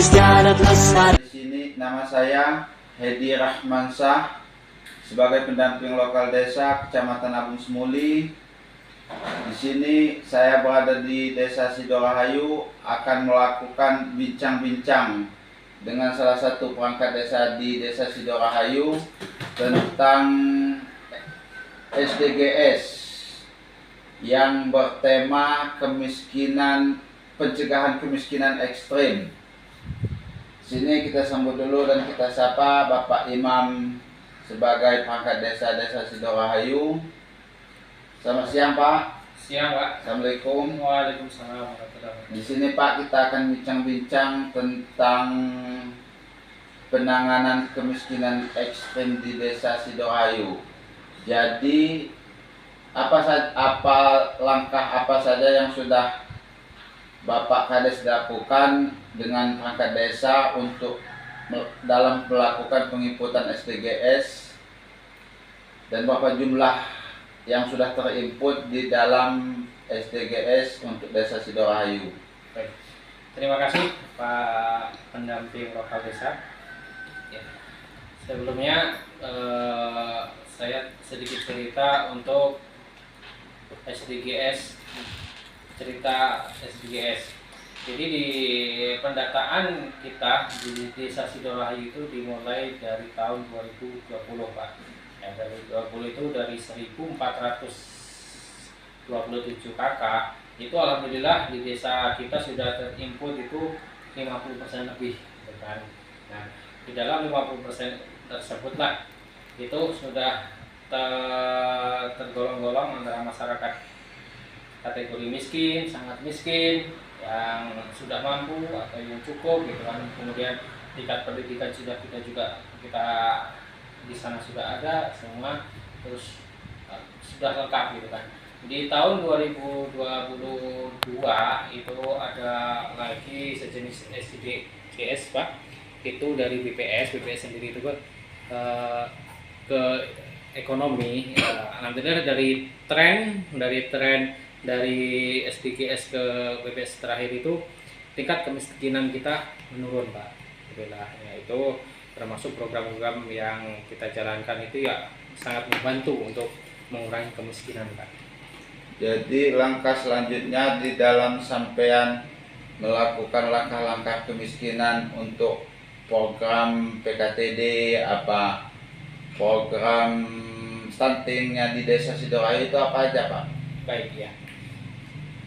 Di sini nama saya Hedi Rahmansyah sebagai pendamping lokal desa Kecamatan Abung Semuli. Di sini saya berada di Desa Sidorahayu akan melakukan bincang-bincang dengan salah satu perangkat desa di Desa Sidorahayu tentang SDGs yang bertema pencegahan kemiskinan ekstrim. Sini kita sambut dulu dan kita sapa Bapak Imam sebagai perangkat desa Sidorahayu. Selamat siang Pak. Siang Pak. Assalamualaikum. Waalaikumsalam warahmatullahi wabarakatuh. Di sini Pak kita akan bincang-bincang tentang penanganan kemiskinan ekstrim di Desa Sidorahayu. Jadi langkah apa saja yang sudah Bapak Kades lakukan dengan perangkat desa untuk dalam melakukan penginputan SDGs dan berapa jumlah yang sudah terinput di dalam SDGs untuk Desa Sidorahayu. Baik. Terima kasih Pak pendamping lokal desa. Ya. Sebelumnya saya sedikit cerita untuk SDGs, cerita SDGs. Jadi di pendataan kita di Desa Sidorahayu itu dimulai dari tahun 2020 Pak. Ya, dari 20 itu dari 1427 KK itu alhamdulillah di desa kita sudah terinput itu 50% lebih gitu kan. Nah, di dalam 50% tersebut lah itu sudah tergolong-golong antara masyarakat kategori miskin, sangat miskin, yang sudah mampu atau yang cukup gitu kan. Kemudian tingkat pendidikan sudah kita di sana sudah ada semua, terus sudah lengkap gitu kan. Di tahun 2022 itu ada lagi sejenis SDGs Pak, itu dari BPS sendiri itu ke ekonomi. Alhamdulillah dari tren dari SDGs ke BPS terakhir itu tingkat kemiskinan kita menurun Pak. Alhamdulillah ya, itu termasuk program-program yang kita jalankan itu ya sangat membantu untuk mengurangi kemiskinan Pak. Jadi langkah selanjutnya di dalam sampean melakukan langkah-langkah kemiskinan untuk program PKTD, program stuntingnya di Desa Sidorahayu itu apa aja Pak? Baik ya.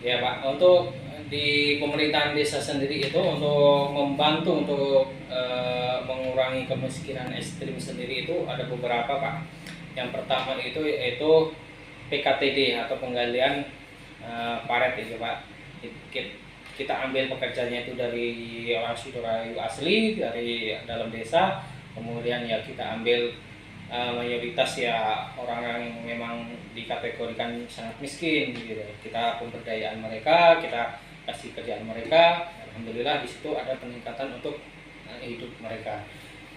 Ya Pak, untuk di pemerintahan desa sendiri itu untuk membantu untuk mengurangi kemiskinan ekstrim sendiri itu ada beberapa Pak. Yang pertama itu yaitu PKTD atau penggalian paret itu Pak. Kita ambil pekerjaannya itu dari orang Sidorahayu asli, dari dalam desa. Kemudian ya kita ambil mayoritas ya orang yang memang dikategorikan sangat miskin gitu. Kita pemberdayaan mereka, kita kasih kerjaan mereka. Alhamdulillah di situ ada peningkatan untuk hidup mereka.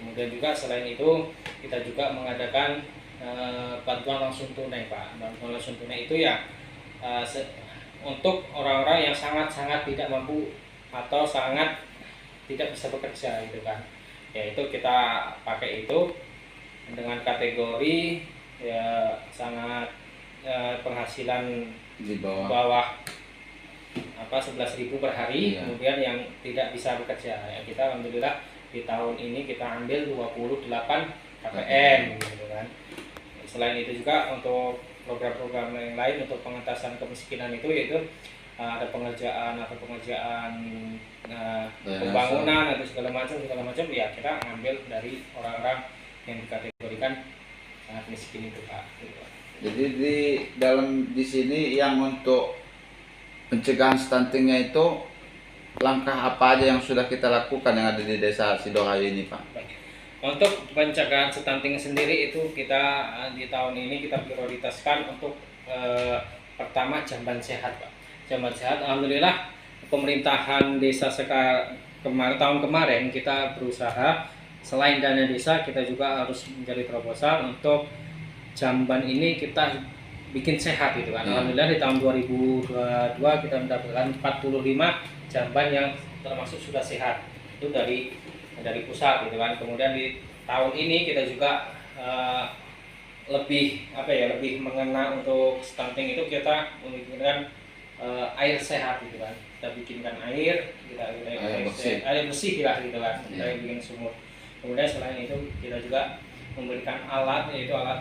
Kemudian juga selain itu kita juga mengadakan bantuan langsung tunai Pak. Bantuan langsung tunai itu ya untuk orang-orang yang sangat-sangat tidak mampu atau sangat tidak bisa bekerja gitu kan. Ya itu kita pakai itu dengan kategori ya sangat penghasilan Di bawah 11.000 per hari. Iya. Kemudian yang tidak bisa bekerja ya kita alhamdulillah di tahun ini kita ambil 28 KPM gitu kan. Selain itu juga untuk program-program yang lain untuk pengentasan kemiskinan itu yaitu ada pengerjaan pembangunan atau segala macam ya kita ambil dari orang-orang yang dikategorikan sangat miskin itu Pak. Jadi di sini yang untuk pencegahan stuntingnya itu langkah apa aja yang sudah kita lakukan yang ada di Desa Sidorahayu ini Pak? Baik. Untuk pencegahan stunting sendiri itu kita di tahun ini kita prioritaskan untuk pertama jamban sehat Pak. Jamban sehat alhamdulillah pemerintahan desa tahun kemarin kita berusaha selain dana desa kita juga harus mencari proposal untuk jamban ini kita bikin sehat gitu kan. Alhamdulillah di tahun 2022 kita mendapatkan 45 jamban yang termasuk sudah sehat. itu dari pusat gitu kan. Kemudian di tahun ini kita juga lebih lebih mengena untuk stunting itu kita menggunakan air sehat gitu kan. Kita bikinkan air air bersih lah gitu kan. Kita bikin sumur. Kemudian selain itu kita juga memberikan alat, yaitu alat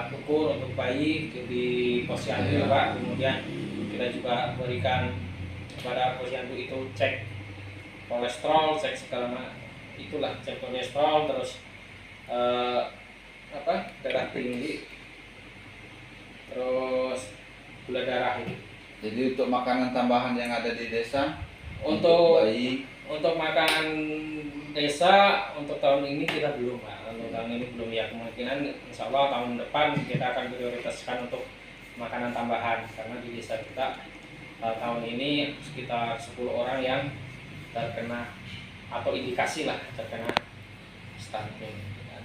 ukur untuk bayi di posyandu Pak. Kemudian kita juga berikan kepada posyandu itu cek kolesterol, cek segala itulah, cek kolesterol, terus darah tinggi, terus gula darah itu. Jadi untuk makanan tambahan yang ada di desa untuk bayi, untuk makanan desa untuk tahun ini kita belum Pak. Untuk tahun ini belum, ya kemungkinan insya Allah tahun depan kita akan prioritaskan untuk makanan tambahan, karena di desa kita tahun ini sekitar 10 orang yang terkena atau indikasi lah terkena stunting.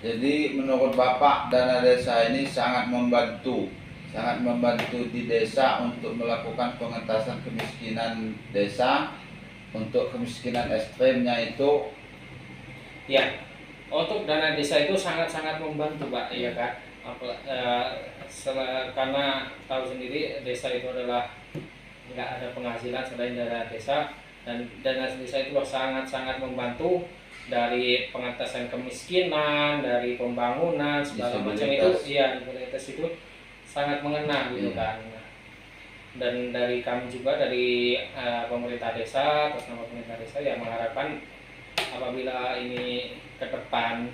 jadi menurut Bapak dana desa ini sangat membantu di desa untuk melakukan pengentasan kemiskinan desa. Untuk kemiskinan ekstrimnya itu ya, untuk dana desa itu sangat-sangat membantu Pak, ya kan. Karena tahu sendiri desa itu adalah nggak ada penghasilan selain dana desa, dan dana desa itu sangat-sangat membantu dari pengentasan kemiskinan, dari pembangunan segala macam itu. Iya, disabilitas itu sangat mengena gitu kan. Dan dari kami juga dari pemerintah desa, atas nama pemerintah desa, yang mengharapkan apabila ini ke depan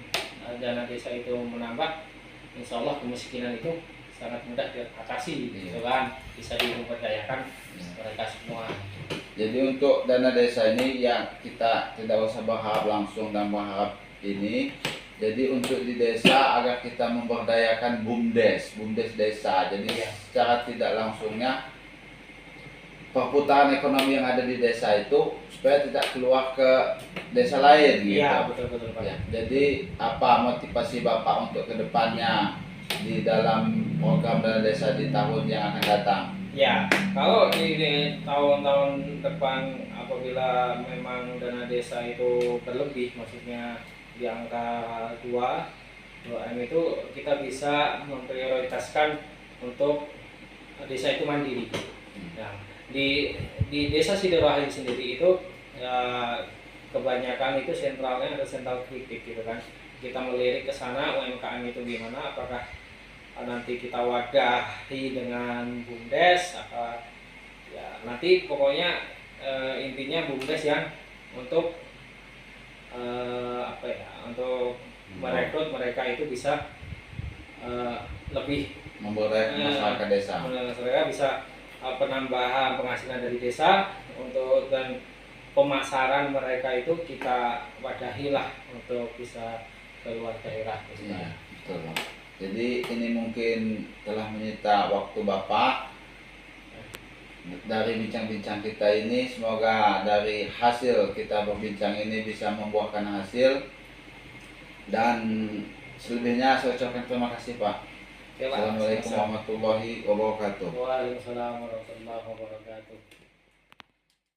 dana desa itu menambah, insya Allah kemiskinan itu sangat mudah diatasi gitu kan, bisa diberdayakan mereka semua. Jadi untuk dana desa ini yang kita tidak usah berharap langsung dan berharap ini. Jadi untuk di desa agar kita memberdayakan BUMDes desa. Jadi secara tidak langsungnya perputaran ekonomi yang ada di desa itu supaya tidak keluar ke desa lain gitu. Iya, betul Pak. Ya, jadi apa motivasi Bapak untuk kedepannya di dalam program dana desa di tahun yang akan datang? Ya, kalau di tahun-tahun depan apabila memang dana desa itu berlebih, maksudnya di angka 2M itu, kita bisa memprioritaskan untuk desa itu mandiri. Nah, di desa Sidoarjo sendiri itu kebanyakan itu sentralnya ada sentral kritik gitu kan. Kita melirik ke sana UMKM itu gimana, apakah nanti kita wadahi dengan BUMDes apa ya, nanti pokoknya intinya BUMDes yang untuk untuk merekrut mereka itu bisa lebih memberdayakan masyarakat desa. Mereka bisa penambahan penghasilan dari desa, untuk dan pemasaran mereka itu kita wadahilah untuk bisa keluar daerah. Iya, betul. Jadi ini mungkin telah menyita waktu Bapak dari bincang-bincang kita ini. Semoga dari hasil kita berbincang ini bisa membuahkan hasil, dan selebihnya saya ucapkan terima kasih Pak. Assalamualaikum warahmatullahi wabarakatuh. Waalaikumsalam warahmatullahi wabarakatuh.